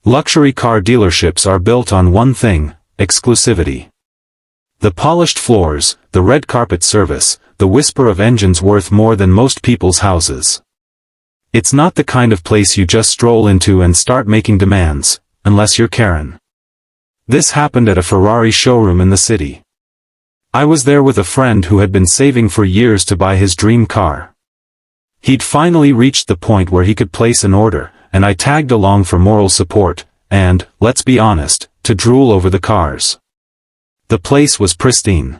Luxury car dealerships are built on one thing: exclusivity. The polished floors, the red carpet service, the whisper of engines worth more than most people's houses. It's not the kind of place you just stroll into and start making demands, unless you're Karen. This happened at a Ferrari showroom in the city. I was there with a friend who had been saving for years to buy his dream car. He'd finally reached the point where he could place an order, and I tagged along for moral support, and, let's be honest, to drool over the cars. The place was pristine.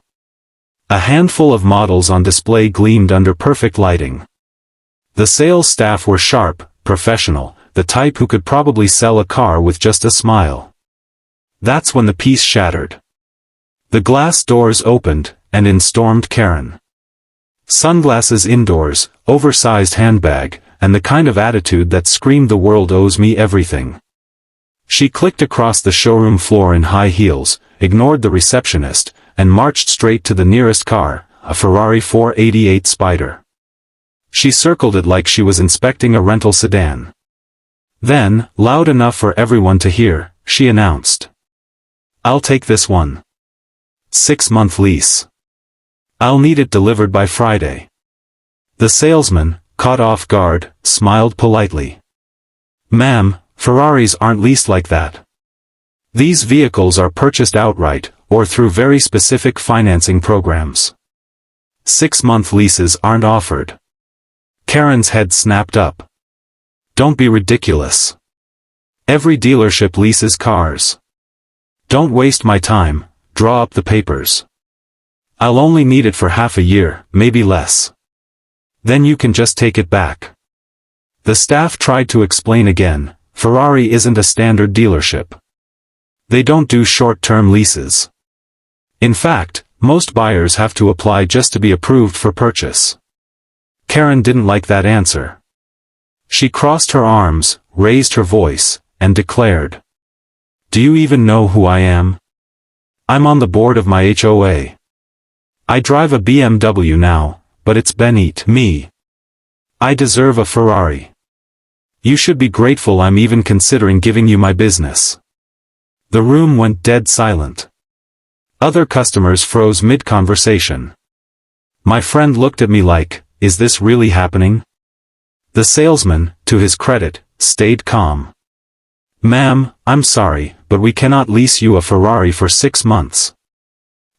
A handful of models on display gleamed under perfect lighting. The sales staff were sharp, professional, the type who could probably sell a car with just a smile. That's when the peace shattered. The glass doors opened, and in stormed Karen. Sunglasses indoors, oversized handbag, and the kind of attitude that screamed the world owes me everything. She clicked across the showroom floor in high heels, ignored the receptionist, and marched straight to the nearest car, a Ferrari 488 Spider. She circled it like she was inspecting a rental sedan. Then, loud enough for everyone to hear, she announced, "I'll take this one. 6-month lease. I'll need it delivered by Friday." The salesman, caught off guard, smiled politely. "Ma'am, Ferraris aren't leased like that. These vehicles are purchased outright, or through very specific financing programs. 6-month leases aren't offered." Karen's head snapped up. "Don't be ridiculous. Every dealership leases cars. Don't waste my time, draw up the papers. I'll only need it for half a year, maybe less. Then you can just take it back." The staff tried to explain again, Ferrari isn't a standard dealership. They don't do short-term leases. In fact, most buyers have to apply just to be approved for purchase. Karen didn't like that answer. She crossed her arms, raised her voice, and declared, "Do you even know who I am? I'm on the board of my HOA. I drive a BMW now, but it's beneath me. I deserve a Ferrari. You should be grateful I'm even considering giving you my business." The room went dead silent. Other customers froze mid-conversation. My friend looked at me like, "Is this really happening?" The salesman, to his credit, stayed calm. "Ma'am, I'm sorry, but we cannot lease you a Ferrari for 6 months.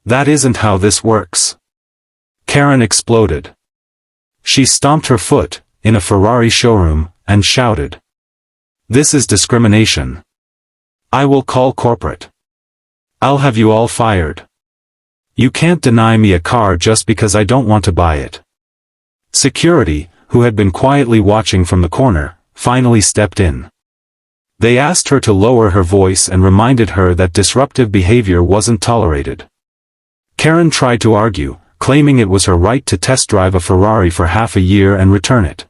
That isn't how this works." Karen exploded. She stomped her foot, in a Ferrari showroom, and shouted, "This is discrimination. I will call corporate. I'll have you all fired. You can't deny me a car just because I don't want to buy it." Security, who had been quietly watching from the corner, finally stepped in. They asked her to lower her voice and reminded her that disruptive behavior wasn't tolerated. Karen tried to argue, claiming it was her right to test drive a Ferrari for half a year and return it.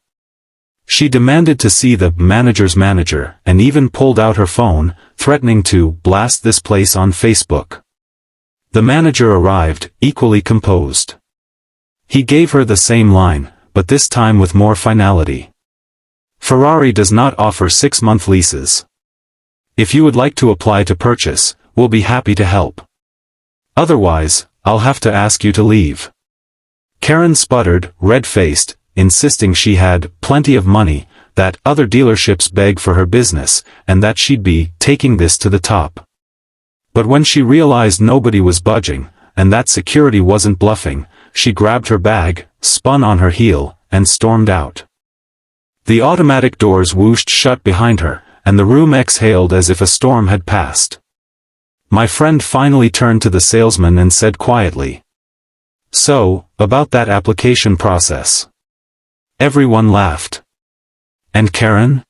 She demanded to see the manager's manager, and even pulled out her phone, threatening to blast this place on Facebook. The manager arrived, equally composed. He gave her the same line, but this time with more finality. "Ferrari does not offer 6-month leases. If you would like to apply to purchase, we'll be happy to help. Otherwise, I'll have to ask you to leave." Karen sputtered, red-faced, insisting she had plenty of money, that other dealerships beg for her business, and that she'd be taking this to the top. But when she realized nobody was budging, and that security wasn't bluffing, she grabbed her bag, spun on her heel, and stormed out. The automatic doors whooshed shut behind her, and the room exhaled as if a storm had passed. My friend finally turned to the salesman and said quietly, "So, about that application process." Everyone laughed. "And Karen?"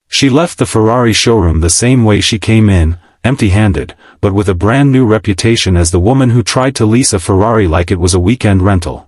She left the Ferrari showroom the same way she came in, empty-handed, but with a brand new reputation as the woman who tried to lease a Ferrari like it was a weekend rental.